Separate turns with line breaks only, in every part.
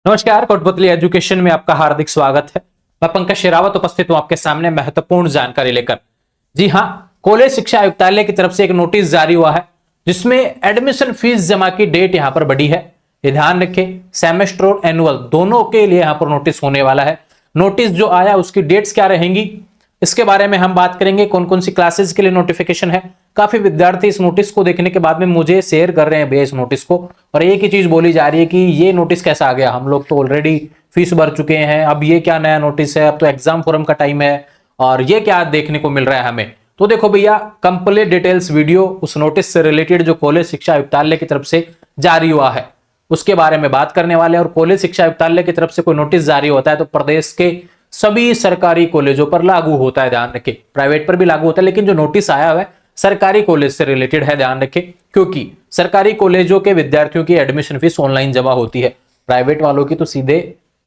नमस्कार, कोटपुतली एजुकेशन में आपका हार्दिक स्वागत है। मैं पंकज शेरावत उपस्थित हूं आपके सामने महत्वपूर्ण जानकारी लेकर। जी हां, कॉलेज शिक्षा आयुक्तालय की तरफ से एक नोटिस जारी हुआ है जिसमें एडमिशन फीस जमा की डेट यहां पर बढ़ी है। ये ध्यान रखें, सेमेस्टर और एनुअल दोनों के लिए यहां पर नोटिस होने वाला है। नोटिस जो आया उसकी डेट्स क्या रहेंगी इसके बारे में हम बात करेंगे। कौन कौन सी क्लासेस के लिए नोटिफिकेशन है। काफी विद्यार्थी इस नोटिस को देखने के बाद में मुझे शेयर कर रहे हैं भैया इस नोटिस को, और एक ही चीज बोली जा रही है कि ये नोटिस कैसा आ गया, हम लोग तो ऑलरेडी फीस भर चुके हैं, अब ये क्या नया नोटिस है, अब तो एग्जाम फोरम का टाइम है और ये क्या देखने को मिल रहा है हमें। तो देखो भैया, कंप्लीट डिटेल्स वीडियो उस नोटिस से रिलेटेड जो कॉलेज शिक्षा आयुक्तालय की तरफ से जारी हुआ है उसके बारे में बात करने वाले हैं। और कॉलेज शिक्षा आयुक्तालय की तरफ से कोई नोटिस जारी होता है तो प्रदेश के सभी सरकारी कॉलेजों पर लागू होता है, ध्यान रखें। प्राइवेट पर भी लागू होता है, लेकिन जो नोटिस आया हुआ है सरकारी कॉलेज से रिलेटेड है, ध्यान रखें, क्योंकि सरकारी कॉलेजों के विद्यार्थियों की एडमिशन फीस ऑनलाइन जमा होती है। प्राइवेट वालों की तो सीधे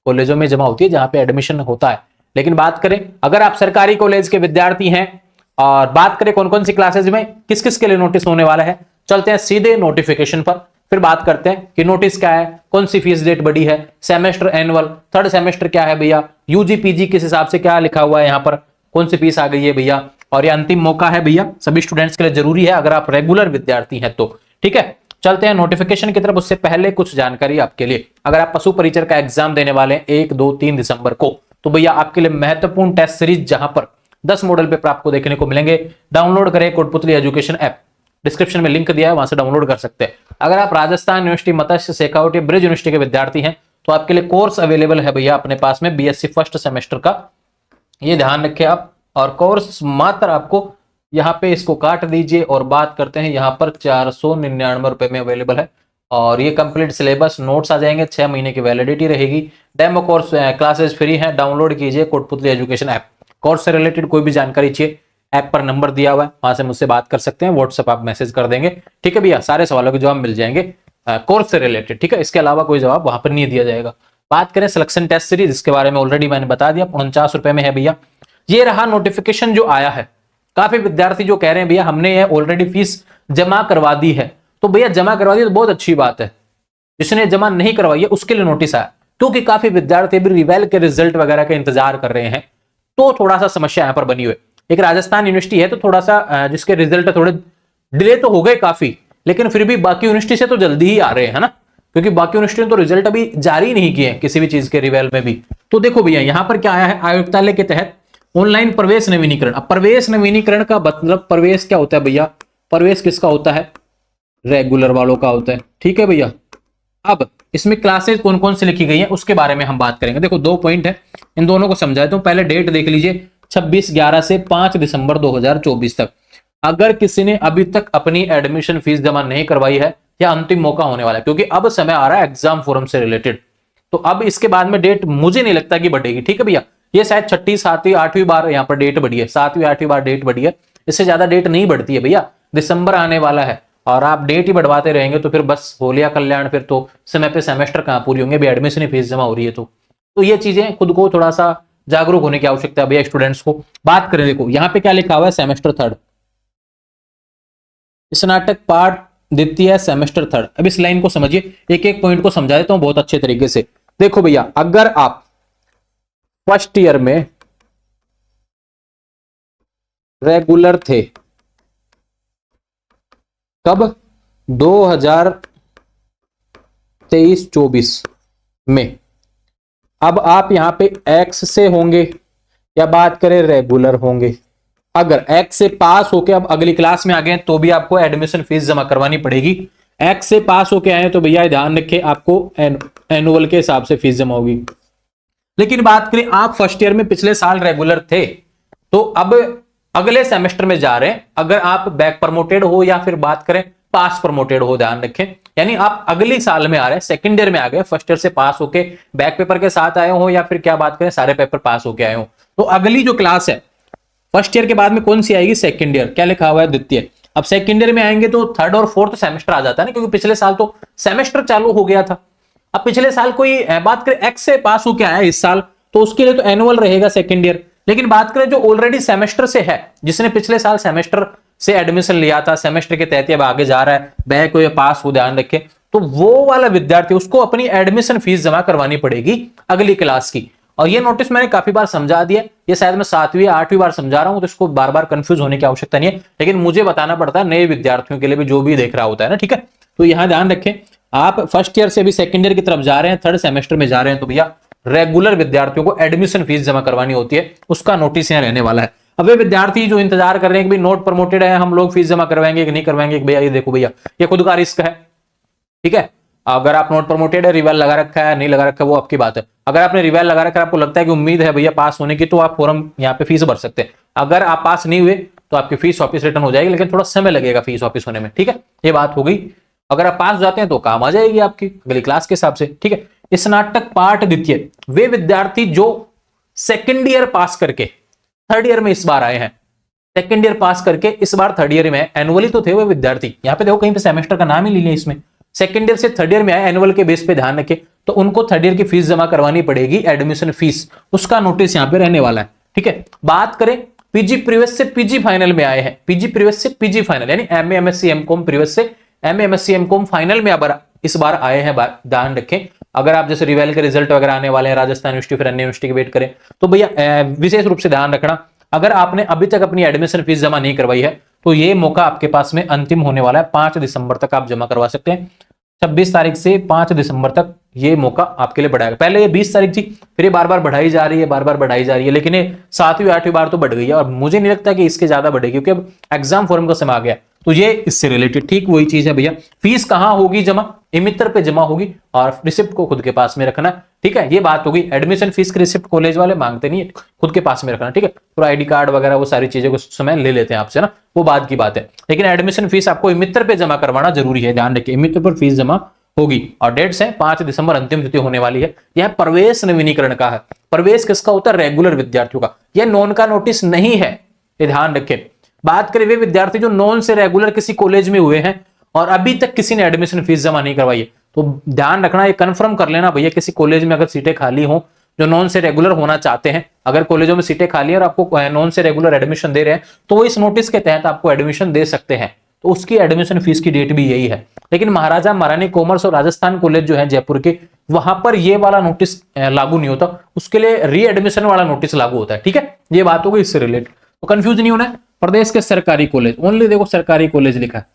कॉलेजों में जमा होती है जहां पे एडमिशन होता है। लेकिन बात करें अगर आप सरकारी कॉलेज के विद्यार्थी हैं और बात करें कौन कौन सी क्लासेज में किस किस के लिए नोटिस होने वाला है, चलते हैं सीधे नोटिफिकेशन पर, फिर बात करते हैं कि नोटिस क्या है, कौन सी फीस डेट बढ़ी है, सेमेस्टर एनुअल, थर्ड सेमेस्टर क्या है भैया, यूजी पीजी किस हिसाब से क्या लिखा हुआ है यहाँ पर, कौन सी फीस आ गई है भैया। और ये अंतिम मौका है भैया, सभी स्टूडेंट्स के लिए जरूरी है अगर आप रेगुलर विद्यार्थी हैं तो। ठीक है, चलते हैं नोटिफिकेशन की तरफ। उससे पहले कुछ जानकारी आपके लिए, अगर आप पशु परिचर का एग्जाम देने वाले हैं 1, 2, 3 दिसंबर को, तो भैया आपके लिए महत्वपूर्ण टेस्ट सीरीज जहां पर 10 मॉडल पेपर आपको देखने को मिलेंगे। डाउनलोड करें कोटपुतली एजुकेशन ऐप, डिस्क्रिप्शन में लिंक दिया है, वहां से डाउनलोड कर सकते हैं। अगर आप राजस्थान यूनिवर्सिटी, मत्स्य, शेखावट या ब्रिज यूनिवर्सिटी के विद्यार्थी हैं तो आपके लिए कोर्स अवेलेबल है भैया अपने पास में, बीएससी फर्स्ट सेमेस्टर का, ये ध्यान रखें आप। और कोर्स मात्र आपको यहाँ पे इसको काट दीजिए और बात करते हैं यहाँ पर 499 रुपए में अवेलेबल है। और ये कंप्लीट सिलेबस, नोट्स आ जाएंगे, 6 महीने की वैलिडिटी रहेगी। डेमो कोर्स क्लासेस फ्री है, डाउनलोड कीजिए कोटपुतली एजुकेशन ऐप। कोर्स से रिलेटेड कोई भी जानकारी चाहिए, ऐप पर नंबर दिया हुआ है, वहां से मुझसे बात कर सकते हैं, व्हाट्सएप आप मैसेज कर देंगे। ठीक है भैया, सारे सवालों के जवाब मिल जाएंगे कोर्स से रिलेटेड। ठीक है, इसके अलावा कोई जवाब वहां पर नहीं दिया जाएगा। बात करें सिलेक्शन टेस्ट सीरीज, इसके बारे में ऑलरेडी मैंने बता दिया, 49 रुपए में है भैया। ये रहा नोटिफिकेशन जो आया है। काफी विद्यार्थी जो कह रहे हैं भैया हमने ये ऑलरेडी फीस जमा करवा दी है, तो भैया जमा करवा दी तो बहुत अच्छी बात है। जिसने जमा नहीं करवाई है उसके लिए नोटिस आया, क्योंकि काफी विद्यार्थी अभी रिवेल के रिजल्ट वगैरह का इंतजार कर रहे हैं, तो थोड़ा सा समस्या यहाँ पर बनी हुई। एक राजस्थान यूनिवर्सिटी है तो थोड़ा सा जिसके रिजल्ट थोड़े डिले तो हो गए काफी, लेकिन फिर भी बाकी यूनिवर्सिटी से तो जल्दी ही आ रहे हैं ना, क्योंकि बाकी यूनिवर्सिटी ने तो रिजल्ट अभी जारी नहीं किए किसी भी चीज के रिवेल में भी। तो देखो भैया यहाँ पर क्या आया है, आयुक्तालय के तहत ऑनलाइन प्रवेश नवीनीकरण। अब प्रवेश नवीनीकरण का मतलब, प्रवेश क्या होता है भैया, प्रवेश किसका होता है, रेगुलर वालों का होता है। ठीक है भैया, अब इसमें क्लासेस कौन कौन सी लिखी गई है उसके बारे में हम बात करेंगे। देखो 2 पॉइंट है, इन दोनों को समझाए तो पहले डेट देख लीजिए, 26/11 से 5 दिसंबर 2024 तक। अगर किसी ने अभी तक अपनी एडमिशन फीस जमा नहीं करवाई है, या अंतिम मौका होने वाला है, क्योंकि अब समय आ रहा है एग्जाम फोरम से रिलेटेड, तो अब इसके बाद में डेट मुझे नहीं लगता कि बढ़ेगी। ठीक है भैया, ये शायद 6ठी, 7वीं, 8वीं बार यहाँ पर डेट बढ़ी है, 7वीं 8वीं बार डेट बढ़ी है, इससे ज्यादा डेट नहीं बढ़ती है भैया। दिसंबर आने वाला है और आप डेट ही बढ़वाते रहेंगे तो फिर बस हो लिया कल्याण, फिर तो समय पे सेमेस्टर कहां पूरी होंगे, एडमिशन फीस जमा हो रही है। तो ये चीजें खुद को थोड़ा सा जागरूक होने की आवश्यकता है भैया स्टूडेंट्स को। बात करें, देखो यहाँ पे क्या लिखा हुआ है, सेमेस्टर थर्ड, स्नातक पाठ द्वितीय सेमेस्टर थर्ड। अब इस लाइन को समझिए, एक एक पॉइंट को समझा देता हूं बहुत अच्छे तरीके से। देखो भैया, अगर आप फर्स्ट ईयर में रेगुलर थे, कब, 2023-24 में, अब आप यहां पे एक्स से होंगे या बात करें रेगुलर होंगे। अगर एक्स से पास होके अब अगली क्लास में आ गए तो भी आपको एडमिशन फीस जमा करवानी पड़ेगी। एक्स से पास होके आए तो भैया ध्यान रखें आपको एनुअल के हिसाब से फीस जमा होगी। लेकिन बात करें आप फर्स्ट ईयर में पिछले साल रेगुलर थे तो अब अगले सेमेस्टर में जा रहे हैं, अगर आप बैक प्रमोटेड हो या फिर बात करें पास प्रमोटेड हो, ध्यान रखें, यानी आप अगले साल में आ रहे हैं, सेकंड ईयर में आ गए, फर्स्ट ईयर से पास होके बैक पेपर के साथ आए हो या फिर क्या बात करें सारे पेपर पास होके आए हो, तो अगली जो क्लास है फर्स्ट ईयर के बाद में कौन सी आएगी, सेकंड ईयर। क्या लिखा हुआ है, द्वितीय। अब सेकंड ईयर में आएंगे तो थर्ड और फोर्थ सेमेस्टर आ जाता है ना, क्योंकि पिछले साल तो सेमेस्टर चालू हो गया था। अब पिछले साल कोई बात करें एक्स से पास होके आया इस साल तो उसके लिए तो एनुअल रहेगा सेकंड ईयर। लेकिन बात करें जो ऑलरेडी सेमेस्टर से है, जिसने पिछले साल सेमेस्टर से एडमिशन लिया था, सेमेस्टर के तहत अब आगे जा रहा है, बैक हो या पास हो, ध्यान रखें, तो वो वाला विद्यार्थी उसको अपनी एडमिशन फीस जमा करवानी पड़ेगी अगली क्लास की। और ये नोटिस मैंने काफी बार समझा दिया, ये शायद मैं 7वीं 8वीं बार समझा रहा हूं, तो इसको बार बार कंफ्यूज होने की आवश्यकता नहीं है, लेकिन मुझे बताना पड़ता है नए विद्यार्थियों के लिए भी, जो भी देख रहा होता है ना, ठीक है। तो यहां ध्यान रखें, आप फर्स्ट ईयर से भी सेकेंड ईयर की तरफ जा रहे हैं, थर्ड सेमेस्टर में जा रहे हैं, तो भैया रेगुलर विद्यार्थियों को एडमिशन फीस जमा करवानी होती है, उसका नोटिस यहाँ रहने वाला है। अब वे विद्यार्थी जो इंतजार कर रहे हैं कि भाई नोट प्रमोटेड है, हम लोग फीस जमा करवाएंगे कि नहीं करवाएंगे, भैया ये देखो भैया, ये खुद का रिस्क है, ठीक है। अगर आप नोट प्रमोटेड है, रिवेल लगा रखा है, नहीं लगा रखा है, वो आपकी बात है। अगर आपने रिवेल लगा रखा है, आपको लगता है कि उम्मीद है भैया पास होने की, तो आप फॉर्म यहाँ पे फीस भर सकते हैं। अगर आप पास नहीं हुए तो आपकी फीस वापस रिटर्न हो जाएगी, लेकिन थोड़ा समय लगेगा फीस वापस होने में, ठीक है। ये बात हो गई। अगर आप पास हो जाते हैं तो काम आ जाएगी आपकी अगली क्लास के हिसाब से, ठीक है। स्नातक पाठ द्वितीय, वे विद्यार्थी जो सेकेंड ईयर पास करके थर्ड ईयर में इस बार आए हैं, सेकेंड ईयर पास करके इस बार थर्ड ईयर में, एनुअली तो थे वो विद्यार्थी, यहाँ पे देखो कहीं पे सेमेस्टर का नाम ही ले लिया इसमें, सेकेंड ईयर से थर्ड ईयर में आए, एनुअल के बेस पे ध्यान रखें, तो उनको थर्ड ईयर की फीस जमा करवानी पड़ेगी, एडमिशन फीस, उसका नोटिस यहाँ पे रहने वाला है, ठीक है। बात करें पीजी प्रीवियस से पीजी फाइनल में आए हैं, पीजी प्रीवियस से पीजी फाइनल, यानी एमए एमएससी एमकॉम प्रीवियस से एमए एमएससी एमकॉम फाइनल में इस बार आए हैं, ध्यान रखें। अगर आप जैसे रिवेल के रिजल्ट वगैरह आने वाले हैं, राजस्थान यूनिवर्सिटी फिर अन्य यूनिवर्सिटी की वेट करें, तो भैया विशेष रूप से ध्यान रखना, अगर आपने अभी तक अपनी एडमिशन फीस जमा नहीं करवाई है, तो ये मौका आपके पास में अंतिम होने वाला है, 5 दिसंबर तक आप जमा करवा सकते हैं। 26 तारीख से 5 दिसंबर तक ये मौका आपके लिए बढ़ाएगा। पहले ये 20 तारीख थी, फिर ये बार बार बढ़ाई जा रही है, बार बार बढ़ाई जा रही है, लेकिन ये 7वीं 8वीं बार तो बढ़ गई है, और मुझे नहीं लगता कि इसके ज्यादा बढ़ेगी, क्योंकि अब एग्जाम फॉर्म का समय आ गया। तो ये इससे रिलेटेड ठीक वही चीज है भैया। फीस कहां होगी जमा? इमित्र पे जमा होगी, और रिसिप्ट को खुद के पास में रखना, ठीक है। ये बात होगी। एडमिशन फीस की रिसिप्ट कॉलेज वाले मांगते नहीं है, खुद के पास में रखना, ठीक है। पूरा आईडी कार्ड वगैरह वो सारी चीजें को समय ले लेते हैं आपसे ना, वो बात की बात है, लेकिन एडमिशन फीस आपको इमित्र पे जमा करवाना जरूरी है, ध्यान रखिए, इमित्र पर फीस जमा होगी। और डेट्स है 5 दिसंबर अंतिम तिथि होने वाली है। यह प्रवेश नवीनीकरण का है। प्रवेश किसका होता है? रेगुलर विद्यार्थियों का। यह नॉन का नोटिस नहीं है, ये ध्यान रखें। बात करें वे विद्यार्थी जो नॉन से रेगुलर किसी कॉलेज में हुए हैं और अभी तक किसी ने एडमिशन फीस जमा नहीं करवाई है, तो ध्यान रखना, ये कंफर्म कर लेना भैया, किसी कॉलेज में अगर सीटें खाली हो, जो नॉन से रेगुलर होना चाहते हैं, अगर कॉलेजों में सीटें खाली है और आपको नॉन से रेगुलर एडमिशन दे रहे हैं, तो वो इस नोटिस के तहत आपको एडमिशन दे सकते हैं। तो उसकी एडमिशन फीस की डेट भी यही है। लेकिन महाराजा महारानी कॉमर्स और राजस्थान कॉलेज जो है जयपुर के, वहां पर ये वाला नोटिस लागू नहीं होता, उसके लिए री एडमिशन वाला नोटिस लागू होता है, ठीक है। ये बात होगी इससे रिलेटेड, तो कंफ्यूज नहीं होना है। प्रदेश के सरकारी कॉलेज, ओनली देखो सरकारी कॉलेज लिखा है,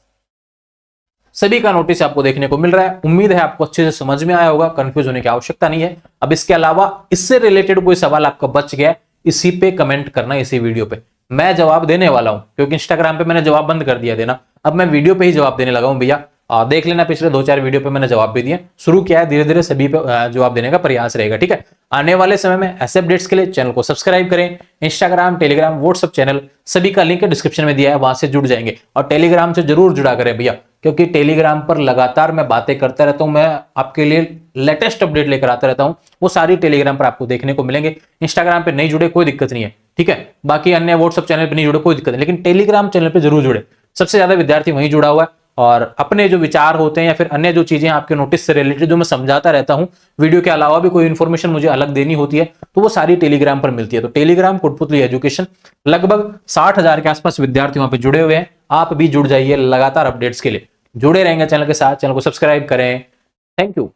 सभी का नोटिस आपको देखने को मिल रहा है। उम्मीद है आपको अच्छे से समझ में आया होगा, कंफ्यूज होने की आवश्यकता नहीं है। अब इसके अलावा इससे रिलेटेड कोई सवाल आपका बच गया, इसी पे कमेंट करना, इसी वीडियो पे मैं जवाब देने वाला हूं, क्योंकि इंस्टाग्राम पे मैंने जवाब बंद कर दिया देना, अब मैं वीडियो पे ही जवाब देने लगा हूं भैया। देख लेना, पिछले 2-4 वीडियो पे मैंने जवाब भी दिए, शुरू किया है, धीरे धीरे सभी पे जवाब देने का प्रयास रहेगा, ठीक है। आने वाले समय में ऐसे अपडेट्स के लिए चैनल को सब्सक्राइब करें। इंस्टाग्राम, टेलीग्राम, व्हाट्सएप चैनल सभी का लिंक डिस्क्रिप्शन में दिया है, वहां से जुड़ जाएंगे। और टेलीग्राम से जरूर जुड़ा करें भैया, क्योंकि टेलीग्राम पर लगातार मैं बातें करता रहता हूं, मैं आपके लिए लेटेस्ट अपडेट लेकर आता रहता हूं, वो सारी टेलीग्राम पर आपको देखने को मिलेंगे। इंस्टाग्राम पे नहीं जुड़े कोई दिक्कत नहीं है, ठीक है। बाकी अन्य व्हाट्सएप चैनल पे नहीं जुड़े कोई दिक्कत नहीं, लेकिन टेलीग्राम चैनल पे जरूर जुड़े। सबसे ज्यादा विद्यार्थी वहीं जुड़ा हुआ है, और अपने जो विचार होते हैं या फिर अन्य जो चीजें आपके नोटिस से रिलेटेड जो मैं समझाता रहता हूं, वीडियो के अलावा भी कोई इन्फॉर्मेशन मुझे अलग देनी होती है, तो वो सारी टेलीग्राम पर मिलती है। तो टेलीग्राम कोटपुतली एजुकेशन, लगभग 60,000 के आसपास विद्यार्थी वहां पे जुड़े हुए हैं। आप भी जुड़ जाइए लगातार अपडेट्स के लिए, जुड़े रहेंगे चैनल के साथ। चैनल को सब्सक्राइब करें। Thank you.